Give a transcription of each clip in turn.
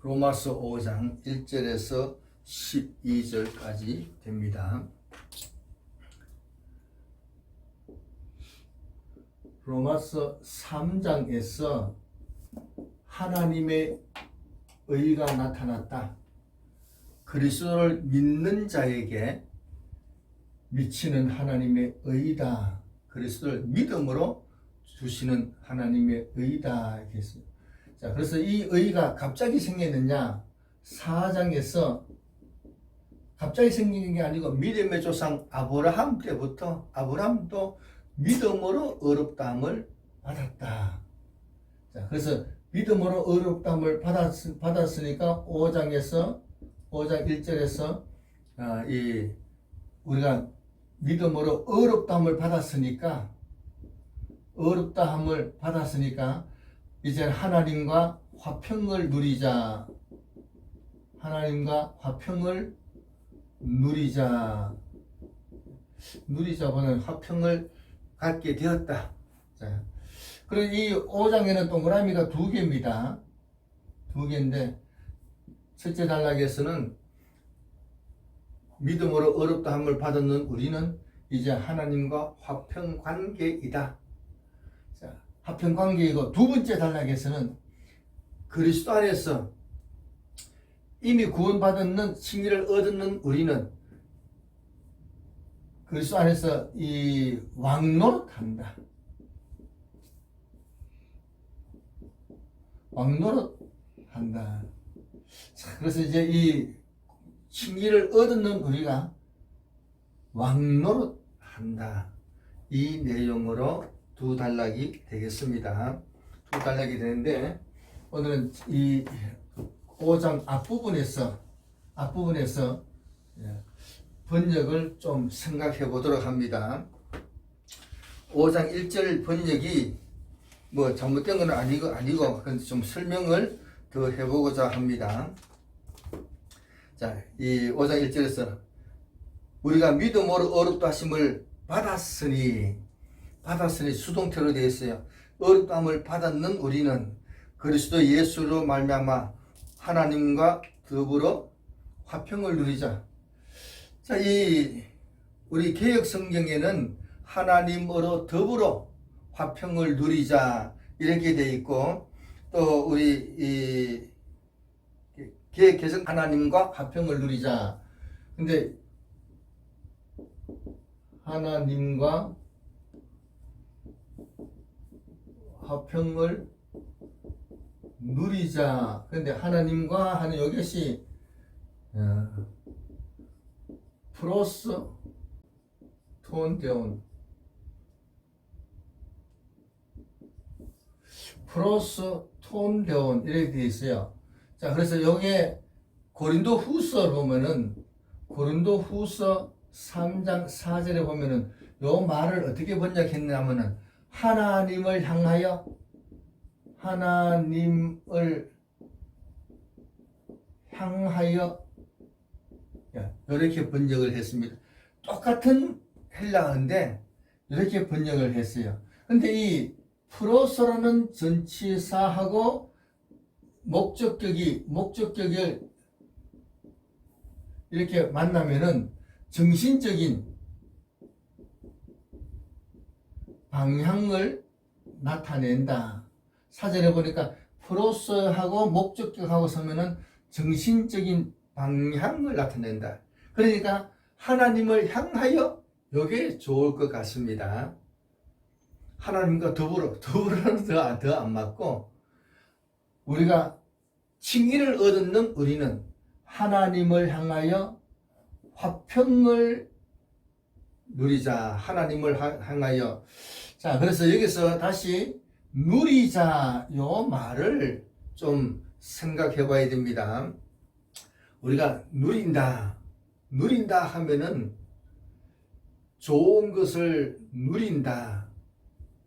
로마서 5장 1절에서 12절까지 됩니다. 로마서 3장에서 하나님의 의가 나타났다. 그리스도를 믿는 자에게 미치는 하나님의 의다. 그리스도를 믿음으로 주시는 하나님의 의다. 자, 그래서 이 의가 갑자기 생겼느냐? 4장에서 갑자기 생긴 게 아니고 믿음의 조상 아브라함 때부터 아브라함도 믿음으로 의롭다함을 받았다. 자, 그래서 믿음으로 의롭다함을 받았으니까 5장 1절에서 우리가 믿음으로 의롭다함을 받았으니까 이제 하나님과 화평을 누리자. 하나님과 화평을 누리자보다는 화평을 갖게 되었다. 자, 그리고 이 5장에는 동그라미가 2개입니다. 2개인데 첫째 단락에서는 믿음으로 의롭다함을 받았는 우리는 이제 하나님과 화평 관계이다. 자, 화평 관계이고, 두 번째 단락에서는 그리스도 안에서 이미 구원받았는 칭의를 얻었는 우리는 그리스도 안에서 이 왕노릇한다. 왕노릇한다. 자, 그래서 이제 이 칭의를 얻는 우리가 왕노릇한다. 이 내용으로 두 단락이 되겠습니다. 두 단락이 되는데 오늘은 이 5장 앞부분에서 번역을 좀 생각해 보도록 합니다. 5장 1절 번역이 뭐 잘못된 건 아니고 근데 좀 설명을 더 해보고자 합니다. 자, 이 5장 1절에서 우리가 믿음으로 의롭다 하심을 받았으니 수동태로 되어 있어요. 의롭다함을 받았는 우리는 그리스도 예수로 말미암아 하나님과 더불어 화평을 누리자. 자, 우리 개역 성경에는 하나님으로 더불어 화평을 누리자 이렇게 되어 있고, 또 우리 개역 개정 하나님과 화평을 누리자. 근데 하나님과 화평을 누리자. 근데 하나님과 하는 이것이 플러스 톤데온 이렇게 되어 있어요. 자, 그래서 여기에 고린도 후서 보면은 고린도 후서 3장 4절에 보면은 요 말을 어떻게 번역했냐면은 하나님을 향하여 이렇게 번역을 했습니다. 똑같은 헬라어인데 이렇게 번역을 했어요. 근데 이 프로서라는 전치사하고 목적격을 이렇게 만나면은 정신적인 방향을 나타낸다. 사전에 보니까 프로서하고 목적격하고 서면은 정신적인 방향을 나타낸다. 그러니까 하나님을 향하여 이게 좋을 것 같습니다. 하나님과 더불어는 더 안 맞고, 우리가 칭의를 얻는 우리는 하나님을 향하여 화평을 누리자. 하나님을 향하여. 자, 그래서 여기서 다시 누리자 요 말을 좀 생각해 봐야 됩니다. 우리가 누린다 하면은 좋은 것을 누린다.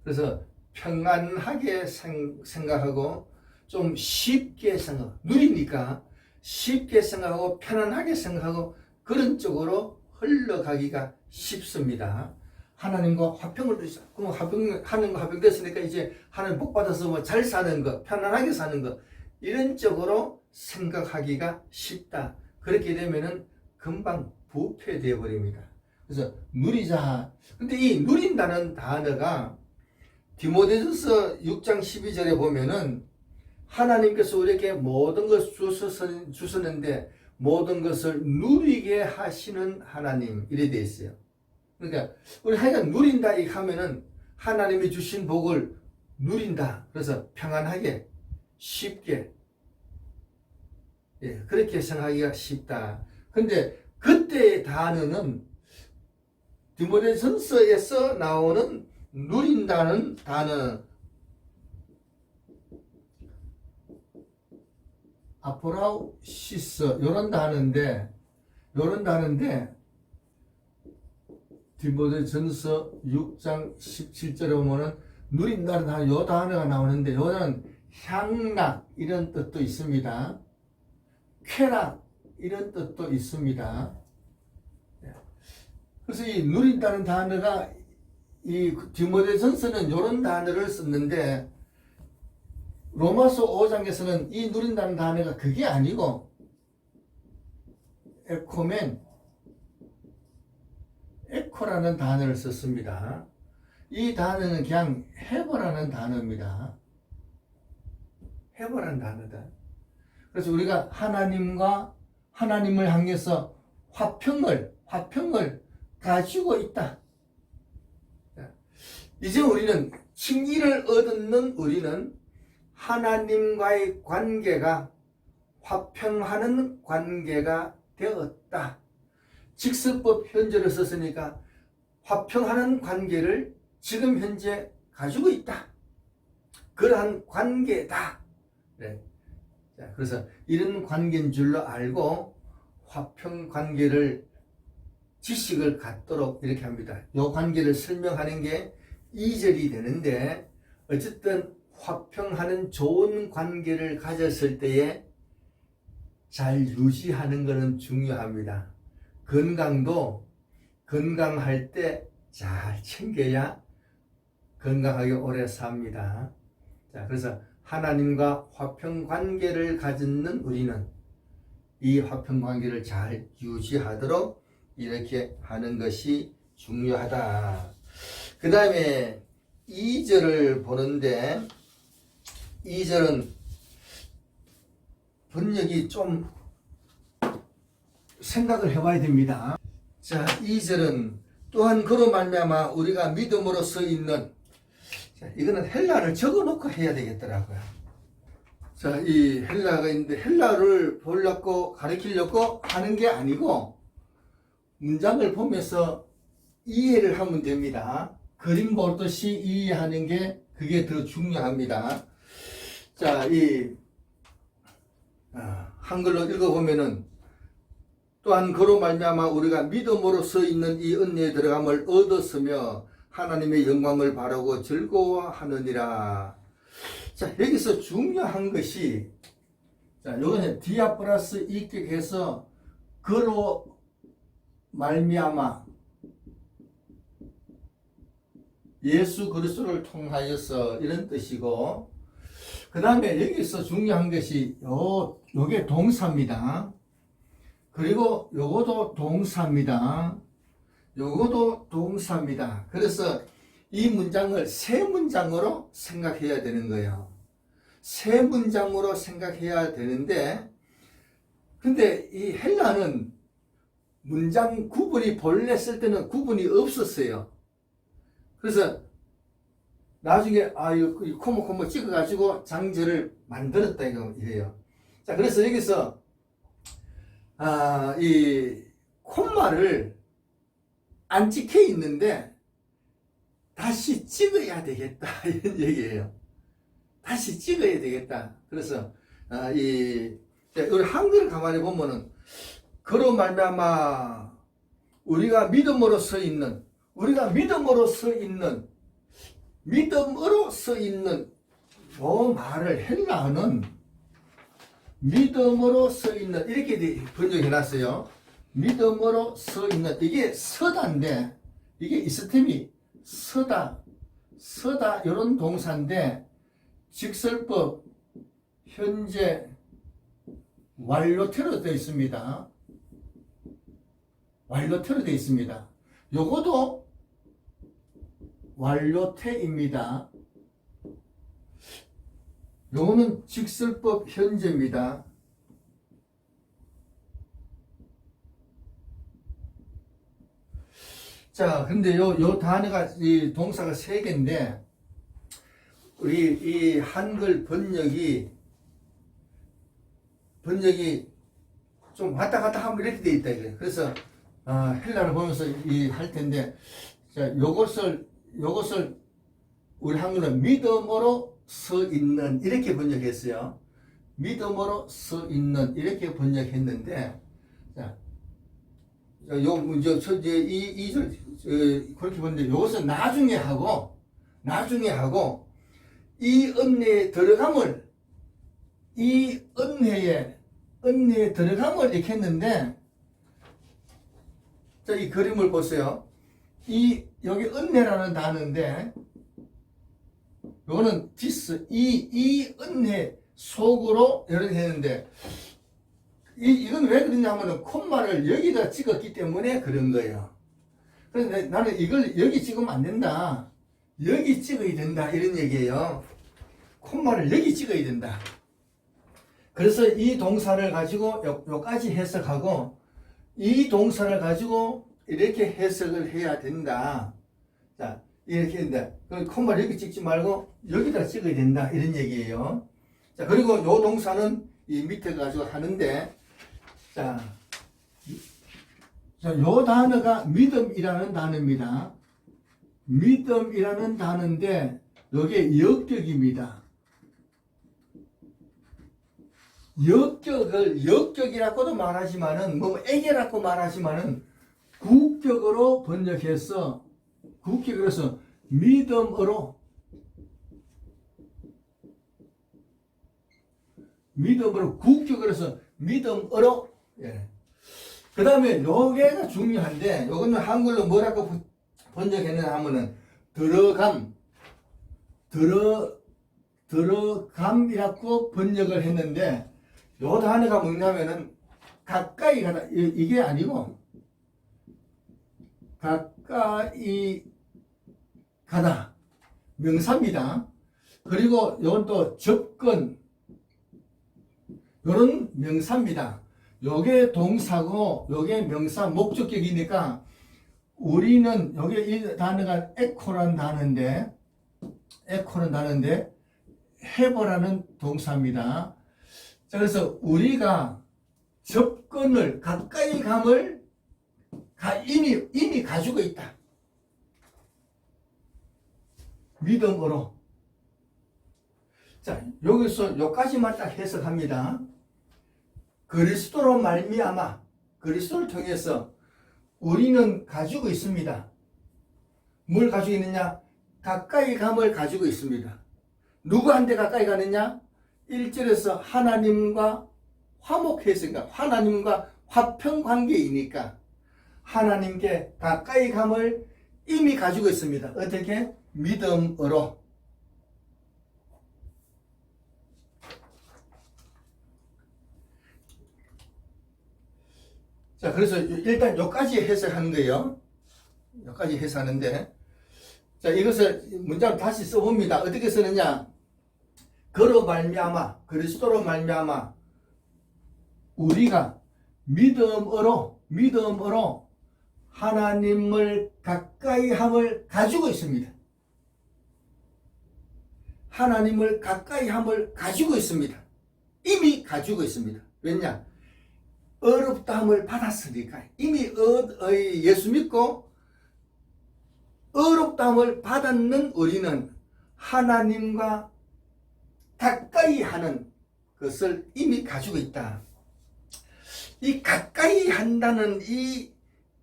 그래서 평안하게 생각하고 좀 쉽게 누리니까 쉽게 생각하고 편안하게 생각하고 그런 쪽으로 흘러가기가 쉽습니다. 하나님과 화평을 누리자. 그럼 하나님과 화평 됐으니까 이제 하나님 복 받아서 뭐 잘 사는 거, 편안하게 사는 거, 이런 쪽으로 생각하기가 쉽다. 그렇게 되면은 금방 부패되어 버립니다. 그래서 누리자. 근데 이 누린다는 단어가 디모데전서 6장 12절에 보면은 하나님께서 우리에게 모든 것을 주셨는데 모든 것을 누리게 하시는 하나님 이래 되어 있어요. 그러니까 우리 하여간 누린다 이 하면은 하나님이 주신 복을 누린다. 그래서 평안하게 쉽게 그렇게 생각하기가 쉽다. 근데 그때의 단어는 디모데전서에서 나오는 누린다는 단어 아포라우시스 요런 단어인데 디모데전서 6장 17절에 보면은 누린다는 단어 요 단어가 나오는데 요는 향락 이런 뜻도 있습니다. 쾌락 이런 뜻도 있습니다. 그래서 이 누린다는 단어가 이 디모데전서는 이런 단어를 썼는데 로마서 5장에서는 이 누린다는 단어가 그게 아니고 에코라는 단어를 썼습니다. 이 단어는 그냥 해보라는 단어입니다. 해보라는 단어다. 그래서 우리가 하나님을 향해서 화평을 가지고 있다. 이제 우리는 칭의를 얻는 우리는 하나님과의 관계가 화평하는 관계가 되었다. 직설법 현재를 썼으니까 화평하는 관계를 지금 현재 가지고 있다. 그러한 관계다. 네. 자, 그래서 이런 관계인 줄로 알고 화평 관계를 지식을 갖도록 이렇게 합니다. 이 관계를 설명하는 게 2절이 되는데 어쨌든 화평하는 좋은 관계를 가졌을 때에 잘 유지하는 것은 중요합니다. 건강도 건강할 때 잘 챙겨야 건강하게 오래 삽니다. 자, 그래서 하나님과 화평 관계를 가지는 우리는 이 화평 관계를 잘 유지하도록 이렇게 하는 것이 중요하다. 그 다음에 2절을 보는데 2절은 번역이 좀 생각을 해봐야 됩니다. 자, 2절은 또한 그로 말미암아 우리가 믿음으로써 있는, 자, 이거는 헬라를 적어놓고 해야 되겠더라고요. 자, 이 헬라가 있는데 헬라를 보려고 가르치려고 하는 게 아니고 문장을 보면서 이해를 하면 됩니다. 그림 보듯이 이해하는 게 그게 더 중요합니다. 자, 한글로 읽어보면은 또한 그로 말미암아 우리가 믿음으로써 있는 이 은혜에 들어감을 얻었으며 하나님의 영광을 바라고 즐거워하느니라. 자, 여기서 중요한 것이, 자, 요거는 디아 플러스 입격해서 그로 말미암아 예수 그리스도를 통하여서 이런 뜻이고, 그 다음에 여기서 중요한 것이 요게 동사입니다. 그리고 요것도 동사입니다. 요것도 동사입니다. 그래서 이 문장을 세 문장으로 생각해야 되는 거예요. 세 문장으로 생각해야 되는데, 근데 이 헬라는 문장 구분이 본래 쓸 때는 구분이 없었어요. 그래서 나중에 이 코모 찍어가지고 장절을 만들었다 이거예요. 자, 그래서 여기서 이 콤마를 안 찍혀 있는데 다시 찍어야 되겠다 이런 얘기예요. 다시 찍어야 되겠다. 그래서 우리 한글을 가만히 보면은 그로 말미암아 우리가 믿음으로써 있는 요 말을 헬라어는 믿음으로 써 있는 이렇게 번역해 놨어요. 믿음으로 써 있는, 이게 서다인데 이게 이스템이 서다 이런 동사인데 직설법 현재 완료태로 되어 있습니다. 완료태로 되어 있습니다. 요거도 완료태입니다. 요거는 직설법 현재입니다. 자, 근데 요 단어가, 이 동사가 3개인데, 우리 이 한글 번역이 좀 왔다 갔다 하면 이렇게 돼 있다, 이거예요. 그래서, 헬라를 보면서 할 텐데, 자, 요것을 우리 한글은 믿음으로 서 있는, 이렇게 번역했어요. 믿음으로 서 있는, 이렇게 번역했는데, 자, 그렇게 보는데, 이것은 나중에 하고, 이 은혜에 들어감을 이렇게 했는데, 자, 이 그림을 보세요. 여기 은혜라는 단어인데, 요거는 디스, 이 은혜 속으로 이렇게 했는데, 이건 왜 그러냐면은 콤마를 여기다 찍었기 때문에 그런 거예요. 그런데 나는 이걸 여기 찍으면 안 된다. 여기 찍어야 된다. 이런 얘기예요. 콤마를 여기 찍어야 된다. 그래서 이 동사를 가지고 요까지 해석하고, 이 동사를 가지고 이렇게 해석을 해야 된다. 자, 이렇게 된다. 콤마를 여기 찍지 말고 여기다 찍어야 된다. 이런 얘기예요. 자, 그리고 요 동사는 이 밑에 가지고 하는데, 자, 요 단어가 믿음이라는 단어입니다. 믿음이라는 단어인데, 요게 역격입니다. 역격이라고도 말하지만은, 애계라고 말하지만은, 국격으로 번역해서, 국격으로서 믿음으로, 국격으로서 믿음으로, 예. 그 다음에 요게가 중요한데, 요거는 한글로 뭐라고 번역했느냐 하면은, 들어감이라고 번역을 했는데, 요 단어가 뭐냐면은, 가까이 가다, 이게 아니고, 가까이 가다. 명사입니다. 그리고 요건 또 접근, 요런 명사입니다. 요게 동사고, 요게 명사, 목적격이니까, 우리는, 요게 이 단어가 에코라는 단어인데, 해보라는 동사입니다. 자, 그래서 우리가 접근을, 가까이 감을 이미 가지고 있다. 믿음으로. 자, 여기서 요까지만 딱 해석합니다. 그리스도로 말미암아, 그리스도를 통해서 우리는 가지고 있습니다. 뭘 가지고 있느냐? 가까이 감을 가지고 있습니다. 누구한테 가까이 가느냐? 1절에서 하나님과 화목했으니까, 하나님과 화평관계이니까 하나님께 가까이 감을 이미 가지고 있습니다. 어떻게? 믿음으로. 자, 그래서 일단 여기까지 해석하는 거예요. 여기까지 해석하는데, 자, 이것을 문장을 다시 써봅니다. 어떻게 쓰느냐? 그로 말미암아, 그리스도로 말미암아 우리가 믿음으로 하나님을 가까이 함을 가지고 있습니다. 하나님을 가까이 함을 가지고 있습니다. 이미 가지고 있습니다. 왜냐? 어렵다함을 받았으니까. 이미 예수 믿고 어렵다함을 받았는 우리는 하나님과 가까이 하는 것을 이미 가지고 있다. 이 가까이 한다는 이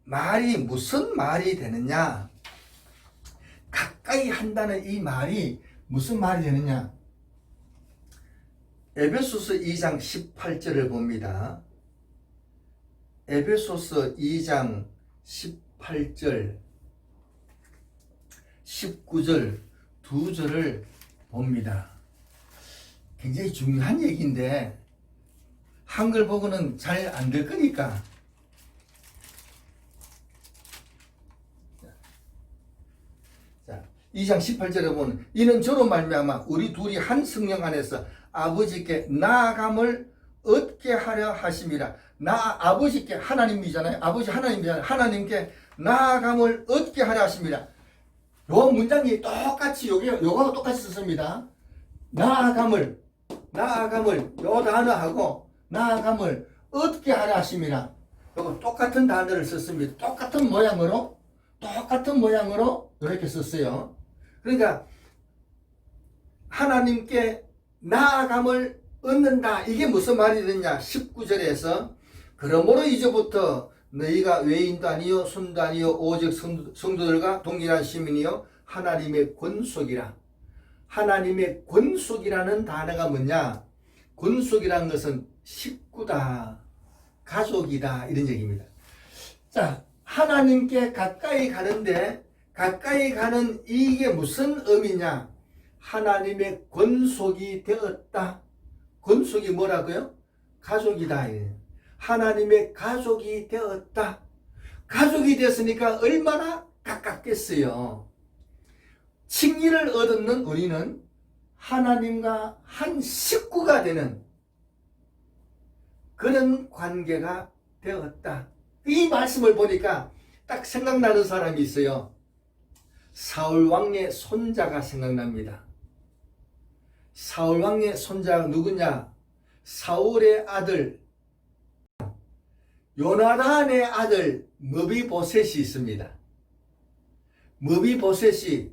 말이 무슨 말이 되느냐? 가까이 한다는 이 말이 무슨 말이 되느냐? 에베소서 2장 18절을 봅니다. 에베소서 2장 18절, 19절 두 절을 봅니다. 굉장히 중요한 얘기인데 한글 보고는 잘 안 될 거니까. 자, 2장 18절에 보면 이는 저로 말미암아 우리 둘이 한 성령 안에서 아버지께 나아감을 얻게 하려 하심이라. 아버지께 하나님이잖아요. 아버지 하나님이잖아요. 하나님께 나아감을 얻게 하려 하심이라. 요 문장이 똑같이 요거하고 똑같이 썼습니다. 나아감을 요 단어하고 나아감을 얻게 하려 하심이라. 요거 똑같은 단어를 썼습니다. 똑같은 모양으로 이렇게 썼어요. 그러니까 하나님께 나아감을 얻는다. 이게 무슨 말이 되냐? 19절에서 그러므로 이제부터 너희가 외인도 아니요 손도 아니요 오직 성도들과 동일한 시민이요 하나님의 권속이라. 하나님의 권속이라는 단어가 뭐냐? 권속이라는 것은 식구다, 가족이다, 이런 얘기입니다. 자, 하나님께 가까이 가는데 가까이 가는 이게 무슨 의미냐? 하나님의 권속이 되었다. 권속이 뭐라고요? 가족이다. 하나님의 가족이 되었다. 가족이 되었으니까 얼마나 가깝겠어요. 칭의를 얻는 우리는 하나님과 한 식구가 되는 그런 관계가 되었다. 이 말씀을 보니까 딱 생각나는 사람이 있어요. 사울 왕의 손자가 생각납니다. 사울 왕의 손자가 누구냐? 사울의 아들 요나단의 아들 머비보셋이 있습니다. 머비보셋이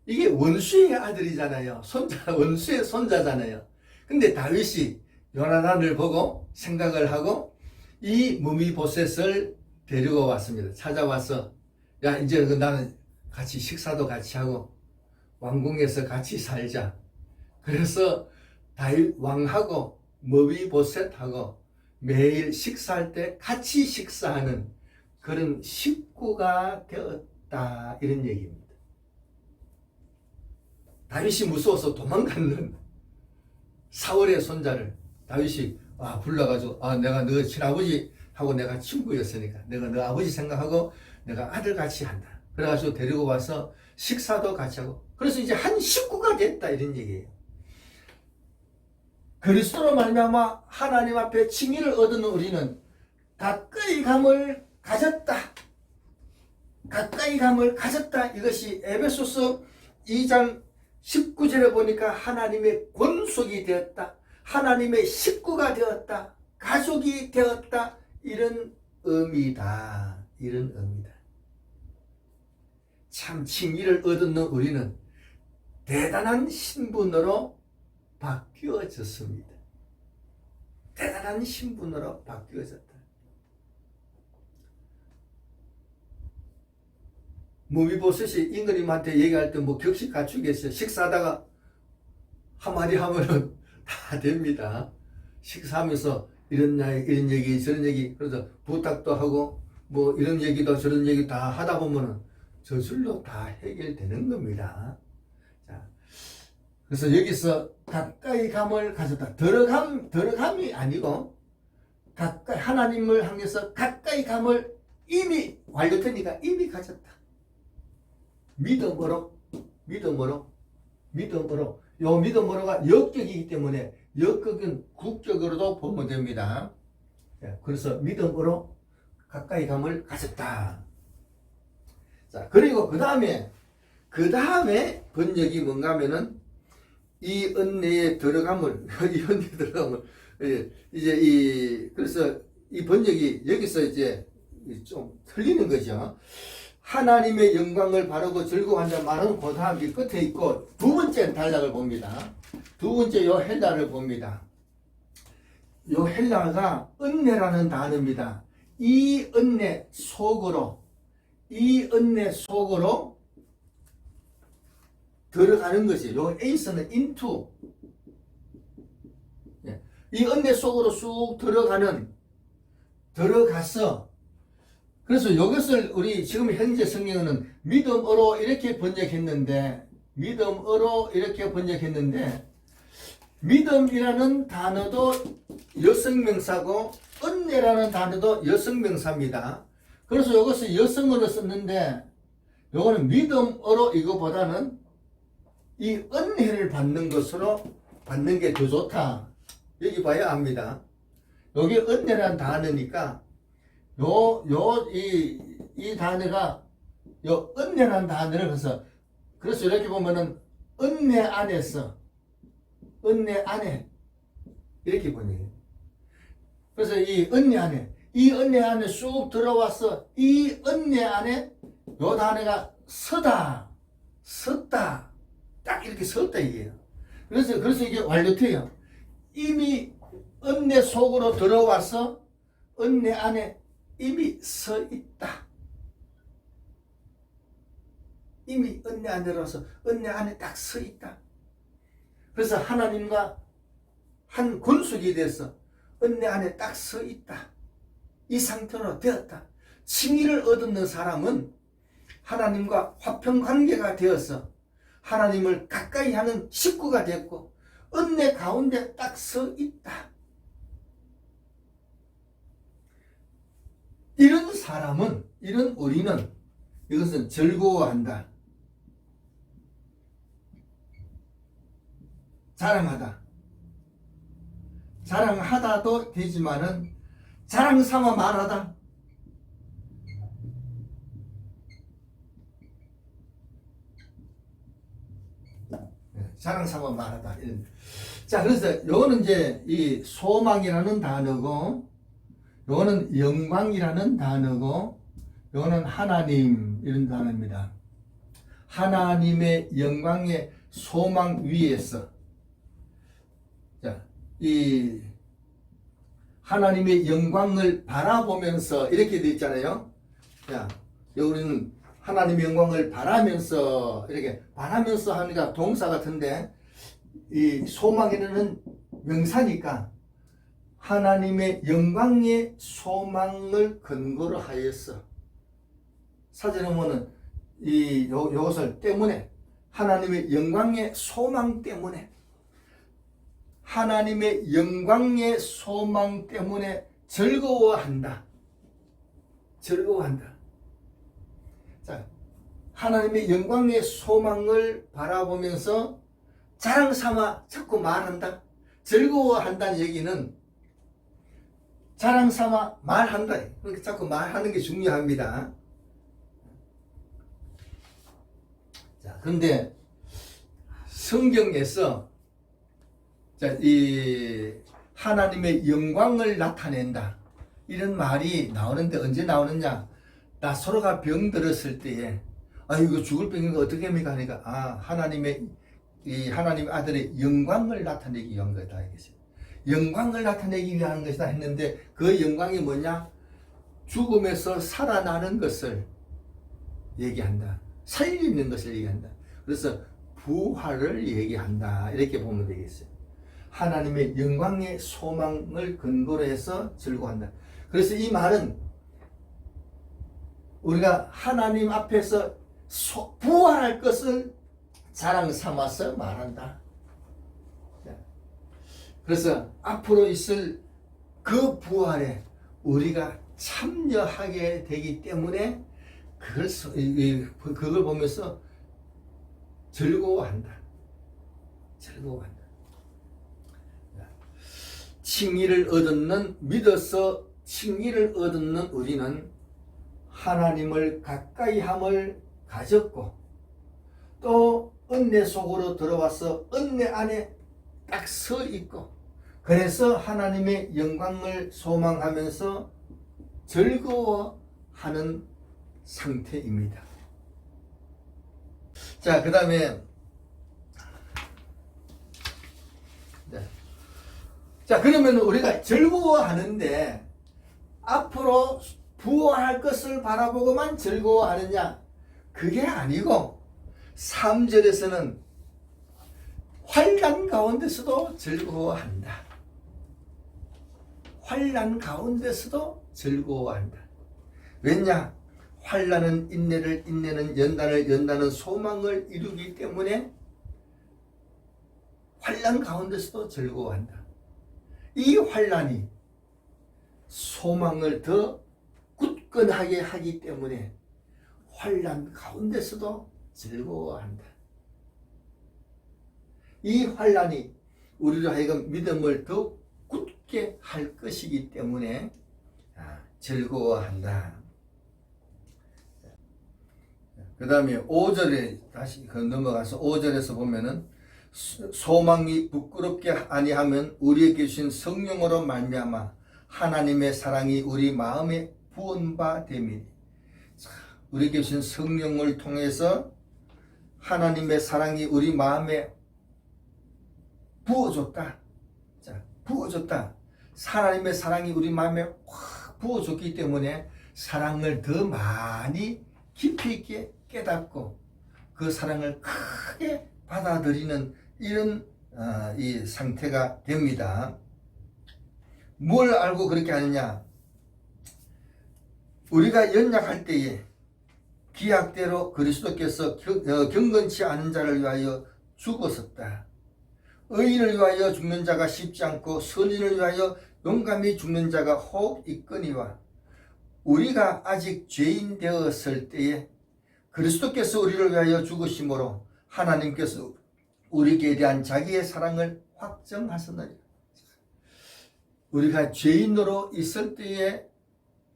이게 원수의 아들이잖아요. 원수의 손자잖아요. 근데 다윗이 요나단을 보고 생각을 하고 이 머비보셋을 데리고 왔습니다. 찾아와서 야, 이제 나는 같이 식사도 같이 하고 왕궁에서 같이 살자. 그래서 다윗 왕하고 머비보셋하고 매일 식사할 때 같이 식사하는 그런 식구가 되었다, 이런 얘기입니다. 다윗이 무서워서 도망갔는 사울의 손자를 다윗이 불러가지고 내가 너 친아버지하고 내가 친구였으니까 내가 너 아버지 생각하고 내가 아들같이 한다. 그래가지고 데리고 와서 식사도 같이 하고 그래서 이제 한 식구가 됐다, 이런 얘기예요. 그리스도로 말미암아 하나님 앞에 칭의를 얻은 우리는 가까이 감을 가졌다. 가까이 감을 가졌다. 이것이 에베소서 2장 19절에 보니까 하나님의 권속이 되었다. 하나님의 식구가 되었다. 가족이 되었다. 이런 의미다. 이런 의미다. 참 칭의를 얻은 우리는 대단한 신분으로 바뀌어졌습니다. 대단한 신분으로 바뀌어졌다. 머비보셋이 임금님한테 얘기할 때 뭐 격식 갖추겠어요. 식사하다가 한마디 하면은 다 됩니다. 식사하면서 이런 얘기 저런 얘기 그래서 부탁도 하고 뭐 이런 얘기도 저런 얘기 다 하다 보면은 저절로 다 해결되는 겁니다. 자, 그래서 여기서 가까이 감을 가졌다. 들어감이 아니고 가까이 하나님을 향해서 가까이 감을 이미 완료되니까 이미 가졌다. 믿음으로 요 믿음으로가 역격이기 때문에 역격은 국격으로도 보면 됩니다. 그래서 믿음으로 가까이 감을 가졌다. 자, 그리고 그 다음에 번역이 뭔가 하면은 이 은혜에 들어감을 그래서 이 번역이 여기서 이제 좀 틀리는 거죠. 하나님의 영광을 바르고 즐거워한다는 말은 그 다음 끝에 있고 두 번째 단락을 봅니다. 두 번째 요 헬라를 봅니다. 요 헬라가 은혜라는 단어입니다. 이 은혜 속으로 들어가는 것이 요 에이스는 into 이 은혜 속으로 쑥 들어가서 그래서 이것을 우리 지금 현재 성경은 믿음으로 이렇게 번역했는데 믿음이라는 단어도 여성명사고 은혜라는 단어도 여성명사입니다. 그래서 이것을 여성어로 썼는데 요거는 믿음어로 이거보다는 이 은혜를 받는 것으로 받는 게 더 좋다. 여기 봐야 합니다. 여기 은혜라는 단어니까 이 단어가 요 은혜라는 단어를 그래서 이렇게 보면은 은혜 안에서 은혜 안에 이렇게 보내요. 그래서 이 은혜 안에 쑥 들어와서 이 은혜 안에 요 단어가 섰다 딱 이렇게 섰다 이게요. 그래서 이게 완료돼요. 이미 은혜 속으로 들어와서 은혜 안에 이미 서 있다. 이미 은혜 안에 들어와서 은혜 안에 딱 서 있다. 그래서 하나님과 한 군속이 돼서 은혜 안에 딱 서 있다. 이 상태로 되었다. 칭의를 얻는 사람은 하나님과 화평관계가 되어서 하나님을 가까이 하는 식구가 됐고 은혜 가운데 딱 서 있다. 이런 사람은, 이런 우리는 이것은 즐거워한다. 자랑하다도 되지만은 자랑 삼아 말하다. 자랑 삼아 말하다. 자, 그래서 요거는 이제 이 소망이라는 단어고, 요거는 영광이라는 단어고, 요거는 하나님 이런 단어입니다. 하나님의 영광의 소망 위에서, 자, 이 하나님의 영광을 바라보면서 이렇게 되어 있잖아요. 자, 여기는 하나님의 영광을 바라면서 이렇게 바라면서 하니까 동사 같은데 이 소망에는 명사니까 하나님의 영광의 소망을 근거로 하여서 사전에 보면은 요것을 때문에 하나님의 영광의 소망 때문에 하나님의 영광의 소망 때문에 즐거워한다. 자, 하나님의 영광의 소망을 바라보면서 자랑 삼아 자꾸 말한다. 즐거워한다는 얘기는 자랑 삼아 말한다. 그러니까 자꾸 말하는 게 중요합니다. 자, 그런데 성경에서 이 하나님의 영광을 나타낸다. 이런 말이 나오는데 언제 나오느냐? 나 서로가 병들었을 때에 이거 죽을 병인 거 어떻게 합니까? 하니까 하나님의 아들의 영광을 나타내기 위한 거다 이것이. 영광을 나타내기 위한 것이다 했는데 그 영광이 뭐냐? 죽음에서 살아나는 것을 얘기한다. 살리는 것을 얘기한다. 그래서 부활을 얘기한다. 이렇게 보면 되겠어요. 하나님의 영광의 소망을 근거로 해서 즐거워한다. 그래서 이 말은 우리가 하나님 앞에서 부활할 것을 자랑 삼아서 말한다. 그래서 앞으로 있을 그 부활에 우리가 참여하게 되기 때문에 그걸 보면서 즐거워한다. 칭의를 얻는, 믿어서 칭의를 얻는 우리는 하나님을 가까이 함을 가졌고 또 은혜 속으로 들어와서 은혜 안에 딱 서 있고 그래서 하나님의 영광을 소망하면서 즐거워하는 상태입니다. 자, 그 다음에 자, 그러면 우리가 즐거워하는데 앞으로 부활할 것을 바라보고만 즐거워하느냐? 그게 아니고 3절에서는 환난 가운데서도 즐거워한다. 환난 가운데서도 즐거워한다. 왜냐? 환난은 인내를, 인내는 연단을, 연단은 소망을 이루기 때문에 환난 가운데서도 즐거워한다. 이 환난이 소망을 더 굳건하게 하기 때문에 환난 가운데서도 즐거워한다. 이 환난이 우리로 하여금 믿음을 더 굳게 할 것이기 때문에 즐거워한다. 그 다음에 5절에 다시 넘어가서 5절에서 보면은 소망이 부끄럽게 아니하면 우리에게 주신 성령으로 말미암아 하나님의 사랑이 우리 마음에 부은 바 됨이니. 우리에게 주신 성령을 통해서 하나님의 사랑이 우리 마음에 부어줬다. 자, 부어줬다. 하나님의 사랑이 우리 마음에 확 부어줬기 때문에 사랑을 더 많이 깊이 있게 깨닫고 그 사랑을 크게 받아들이는 이런 이 상태가 됩니다. 뭘 알고 그렇게 하느냐? 우리가 연약할 때에 기약대로 그리스도께서 경건치 않은 자를 위하여 죽었었다. 의인을 위하여 죽는 자가 쉽지 않고 선인을 위하여 용감히 죽는 자가 혹 있거니와 우리가 아직 죄인 되었을 때에 그리스도께서 우리를 위하여 죽으심으로 하나님께서 우리에게 대한 자기의 사랑을 확정하셨느니라. 우리가 죄인으로 있을 때에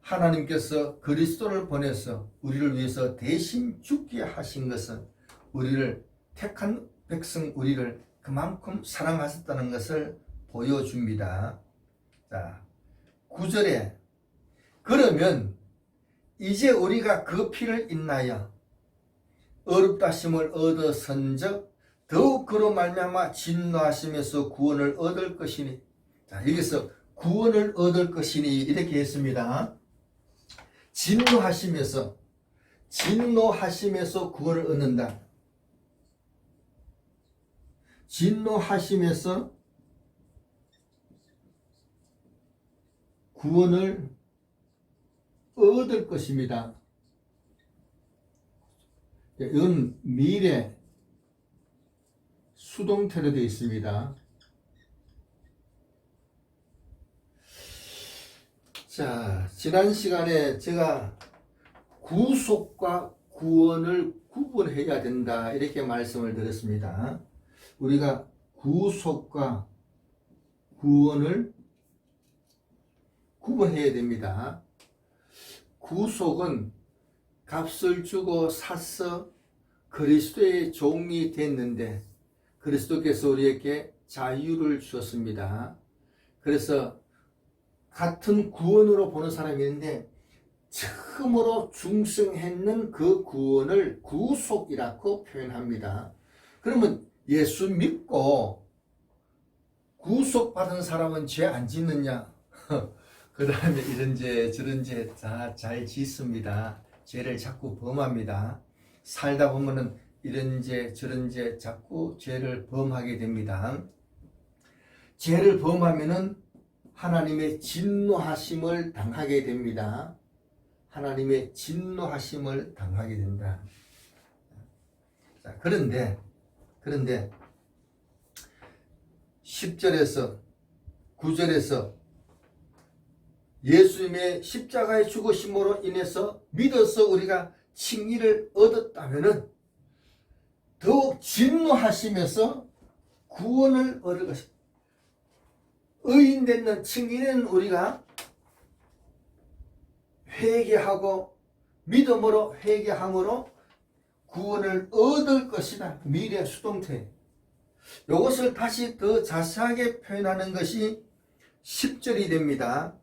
하나님께서 그리스도를 보내서 우리를 위해서 대신 죽게 하신 것은 우리를 택한 백성 우리를 그만큼 사랑하셨다는 것을 보여줍니다. 자, 9절에 그러면 이제 우리가 그 피를 인하여 어렵다심을 얻어선즉 더욱 그로 말미암아 진노하심에서 구원을 얻을 것이니. 자, 여기서 구원을 얻을 것이니 이렇게 했습니다. 진노하심에서 구원을 얻는다. 진노하심에서 구원을 얻을 것입니다. 이건 미래 수동태로 되어 있습니다. 자, 지난 시간에 제가 구속과 구원을 구분해야 된다 이렇게 말씀을 드렸습니다. 우리가 구속과 구원을 구분해야 됩니다. 구속은 값을 주고 사서 그리스도의 종이 됐는데 그리스도께서 우리에게 자유를 주셨습니다. 그래서 같은 구원으로 보는 사람이 있는데 처음으로 중생했는 그 구원을 구속이라고 표현합니다. 그러면 예수 믿고 구속받은 사람은 죄 안 짓느냐? 그 다음에 이런 죄 저런 죄 다 잘 짓습니다. 죄를 자꾸 범합니다. 살다 보면은 이런 죄 저런 죄 자꾸 죄를 범하게 됩니다. 죄를 범하면은 하나님의 진노하심을 당하게 됩니다. 하나님의 진노하심을 당하게 된다. 자, 그런데 10절에서 9절에서 예수님의 십자가의 죽으심으로 인해서 믿어서 우리가 칭의를 얻었다면은 더욱 진노하심에서 구원을 얻을 것입니다. 의인 되는 칭의는 우리가 회개하고 믿음으로 회개함으로 구원을 얻을 것이다. 미래 수동태. 이것을 다시 더 자세하게 표현하는 것이 10절이 됩니다.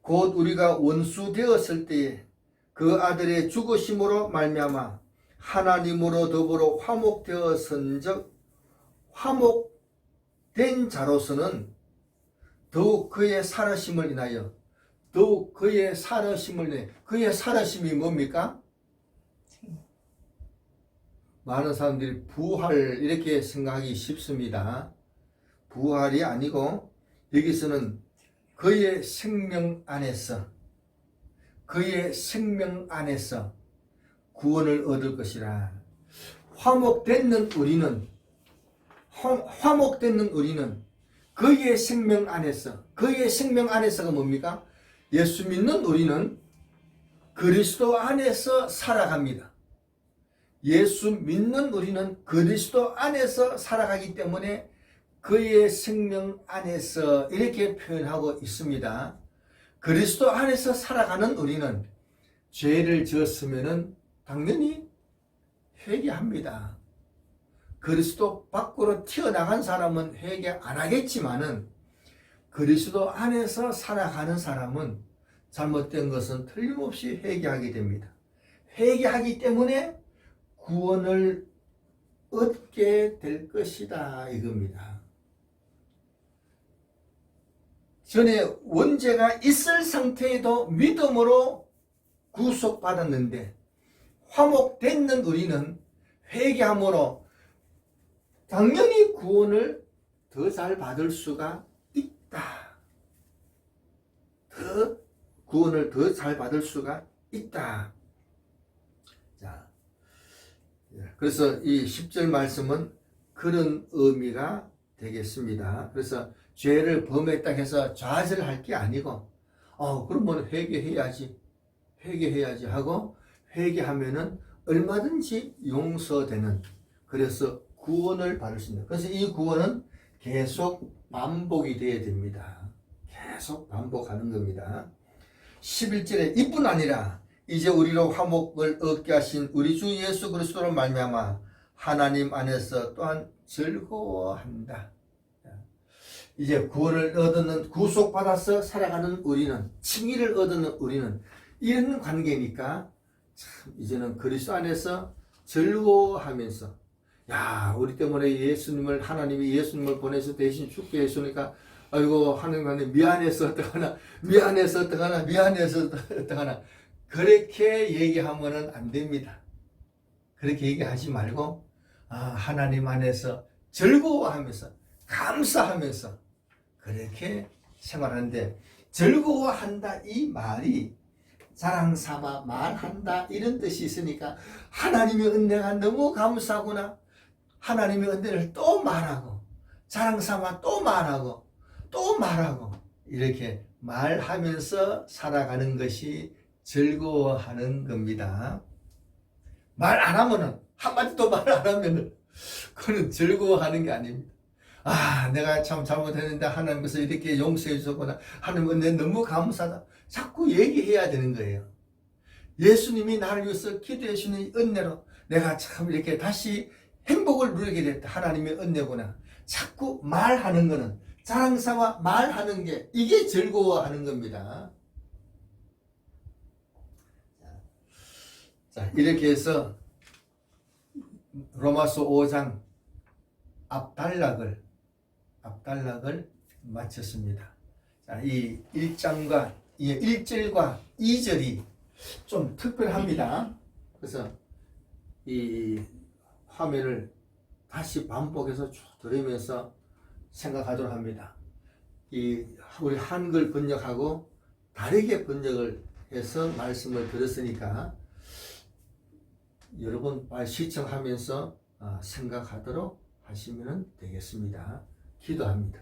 곧 우리가 원수 되었을 때에 그 아들의 죽으심으로 말미암아 하나님으로 더불어 화목되었은즉 화목된 자로서는 더욱 그의 살아심을 인하여 그의 살아심이 뭡니까? 많은 사람들이 부활 이렇게 생각하기 쉽습니다. 부활이 아니고 여기서는 그의 생명 안에서 구원을 얻을 것이라. 화목되는 우리는 화목되는 우리는 그의 생명 안에서, 그의 생명 안에서가 뭡니까? 예수 믿는 우리는 그리스도 안에서 살아갑니다. 예수 믿는 우리는 그리스도 안에서 살아가기 때문에 그의 생명 안에서 이렇게 표현하고 있습니다. 그리스도 안에서 살아가는 우리는 죄를 지었으면 당연히 회개합니다. 그리스도 밖으로 튀어나간 사람은 회개 안 하겠지만은 그리스도 안에서 살아가는 사람은 잘못된 것은 틀림없이 회개하게 됩니다. 회개하기 때문에 구원을 얻게 될 것이다 이겁니다. 전에 원죄가 있을 상태에도 믿음으로 구속받았는데 화목됐는 우리는 회개함으로 당연히 구원을 더 잘 받을 수가 있다. 구원을 더 잘 받을 수가 있다. 자, 그래서 이 10절 말씀은 그런 의미가 되겠습니다. 그래서 죄를 범했다 해서 좌절할 게 아니고, 그러면 회개해야지 하고, 회개하면은 얼마든지 용서되는, 그래서 구원을 받을 수 있는. 그래서 이 구원은 계속 반복이 되어야 됩니다. 계속 반복하는 겁니다. 11절에 이뿐 아니라 이제 우리로 화목을 얻게 하신 우리 주 예수 그리스도로 말미암아 하나님 안에서 또한 즐거워한다. 이제 구원을 얻는, 구속받아서 살아가는 우리는, 칭의를 얻는 우리는 이런 관계니까 참 이제는 그리스도 안에서 즐거워하면서, 야, 우리 때문에 하나님이 예수님을 보내서 대신 죽게 해주니까 아이고 하나님 미안해서 어떡하나 그렇게 얘기하면은 안 됩니다. 그렇게 얘기하지 말고 하나님 안에서 즐거워하면서 감사하면서 그렇게 생활하는데, 즐거워한다 이 말이 자랑삼아 말한다 이런 뜻이 있으니까 하나님의 은혜가 너무 감사하구나, 하나님의 은혜를 또 말하고 자랑삼아 또 말하고 이렇게 말하면서 살아가는 것이 즐거워하는 겁니다. 말 안 하면은, 한마디도 말 안 하면은 그건 즐거워하는 게 아닙니다. 내가 참 잘못했는데 하나님께서 이렇게 용서해 주셨구나, 하나님 은혜 너무 감사하다, 자꾸 얘기해야 되는 거예요. 예수님이 나를 위해서 기도해 주는 은혜로 내가 참 이렇게 다시 행복을 누리게 됐다, 하나님의 은혜구나, 자꾸 말하는 거는, 자랑삼아 말하는 게, 이게 즐거워하는 겁니다. 자, 이렇게 해서 로마서 5장 앞단락을 마쳤습니다. 자, 이 1절과 2절이 좀 특별합니다. 그래서 이 화면을 다시 반복해서 쭉 들으면서 생각하도록 합니다. 우리 한글 번역하고 다르게 번역을 해서 말씀을 들었으니까 여러분 시청하면서 생각하도록 하시면 되겠습니다. 기도합니다.